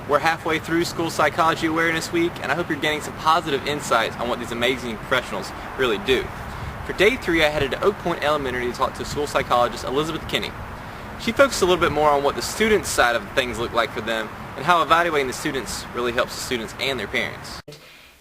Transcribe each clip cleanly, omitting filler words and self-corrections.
We're halfway through School Psychology Awareness Week, and I hope you're gaining some positive insights on what these amazing professionals really do. For day 3, I headed to Oak Point Elementary to talk to school psychologist Elizabeth Kinney. She focused a little bit more on what the students' side of things look like for them and how evaluating the students really helps the students and their parents.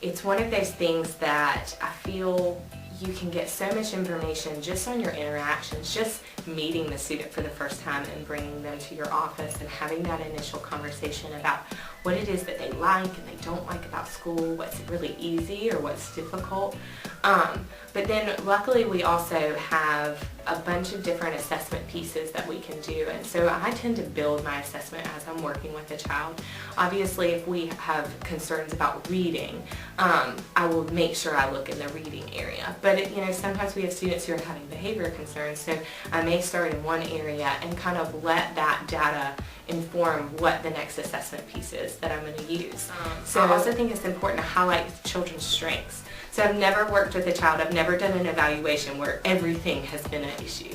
It's one of those things that I feel you can get so much information just on your interactions, just meeting the student for the first time and bringing them to your office and having that initial conversation about what it is that they like and they don't like about school, what's really easy or what's difficult. But then luckily we also have a bunch of different assessment pieces that we can do, and so I tend to build my assessment as I'm working with a child. Obviously if we have concerns about reading, I will make sure I look in the reading area. But sometimes we have students who are having behavior concerns, so I may start in one area and kind of let that data inform what the next assessment piece is that I'm going to use. So I also think it's important to highlight children's strengths. So I've never worked with a child, I've never done an evaluation where everything has been an issue,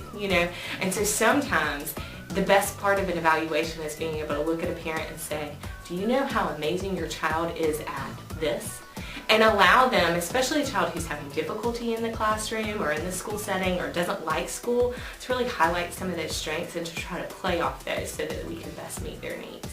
And so sometimes the best part of an evaluation is being able to look at a parent and say, do you know how amazing your child is at this? And allow them, especially a child who's having difficulty in the classroom or in the school setting or doesn't like school, to really highlight some of those strengths and to try to play off those so that we can best meet their needs.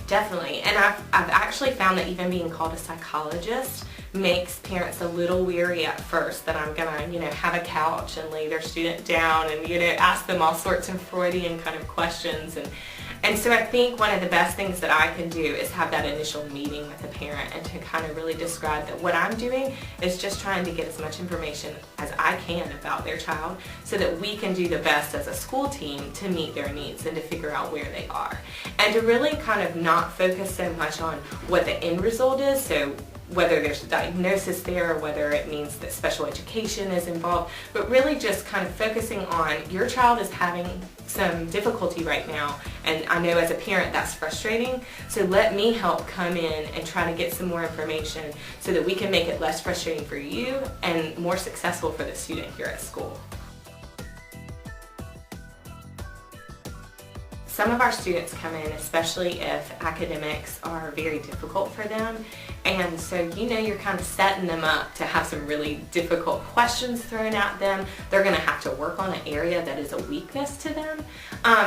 Definitely, and I've actually found that even being called a psychologist makes parents a little weary at first, that I'm gonna have a couch and lay their student down and ask them all sorts of Freudian kind of questions, and so I think one of the best things that I can do is have that initial meeting with a parent and to kind of really describe that what I'm doing is just trying to get as much information as I can about their child so that we can do the best as a school team to meet their needs and to figure out where they are. And to really kind of not focus so much on what the end result is, so whether there's a diagnosis there or whether it means that special education is involved, but really just kind of focusing on your child is having some difficulty right now, and I know as a parent that's frustrating, so let me help come in and try to get some more information so that we can make it less frustrating for you and more successful for the student here at school. Some of our students come in, especially if academics are very difficult for them, and so you're kind of setting them up to have some really difficult questions thrown at them. They're going to have to work on an area that is a weakness to them.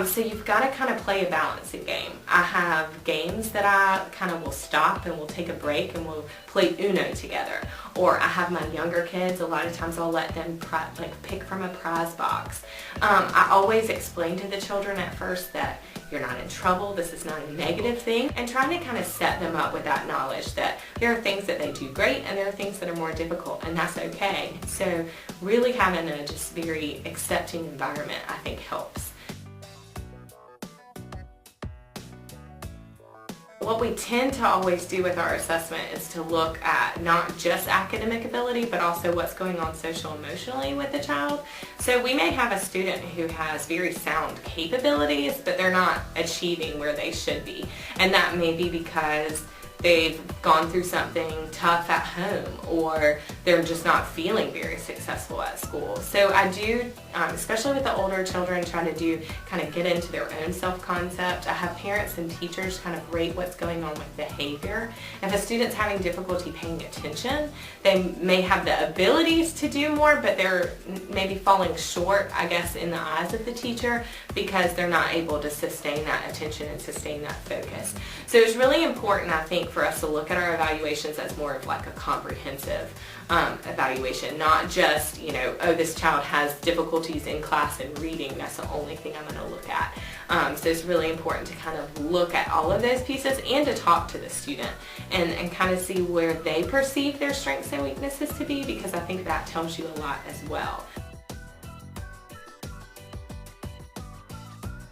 So you've got to kind of play a balancing game. I have games that I kind of will stop and we'll take a break and we'll play Uno together. Or I have my younger kids, a lot of times I'll let them pick from a prize box. I always explain to the children at first that you're not in trouble, this is not a negative thing, and trying to kind of set them up with that knowledge that there are things that they do great and there are things that are more difficult, and that's okay. So really having a just very accepting environment, I think, helps. What we tend to always do with our assessment is to look at not just academic ability, but also what's going on social emotionally with the child. So we may have a student who has very sound capabilities, but they're not achieving where they should be. And that may be because they've gone through something tough at home, or they're just not feeling very successful at school. So I do, especially with the older children, try to kind of get into their own self-concept. I have parents and teachers kind of rate what's going on with behavior. If a student's having difficulty paying attention, they may have the abilities to do more, but they're maybe falling short, I guess, in the eyes of the teacher because they're not able to sustain that attention and sustain that focus. So it's really important, I think, for us to look at our evaluations as more of like a comprehensive evaluation, not just, oh, this child has difficulties in class and reading, that's the only thing I'm going to look at. So it's really important to kind of look at all of those pieces and to talk to the student and kind of see where they perceive their strengths and weaknesses to be, because I think that tells you a lot as well.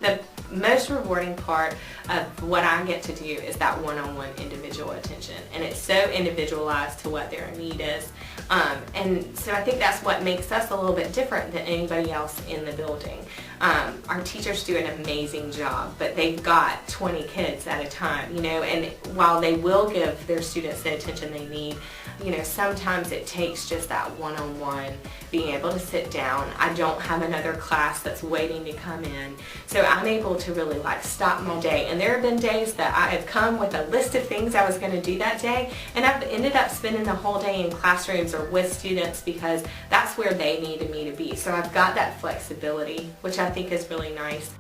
The most rewarding part of what I get to do is that one-on-one individual attention, and it's so individualized to what their need is, and so I think that's what makes us a little bit different than anybody else in the building. Our teachers do an amazing job, but they've got 20 kids at a time, and while they will give their students the attention they need, sometimes it takes just that one-on-one, being able to sit down. I don't have another class that's waiting to come in, so I'm able to really stop my day. And there have been days that I have come with a list of things I was going to do that day, and I've ended up spending the whole day in classrooms or with students because that's where they needed me to be. So I've got that flexibility, which I think is really nice.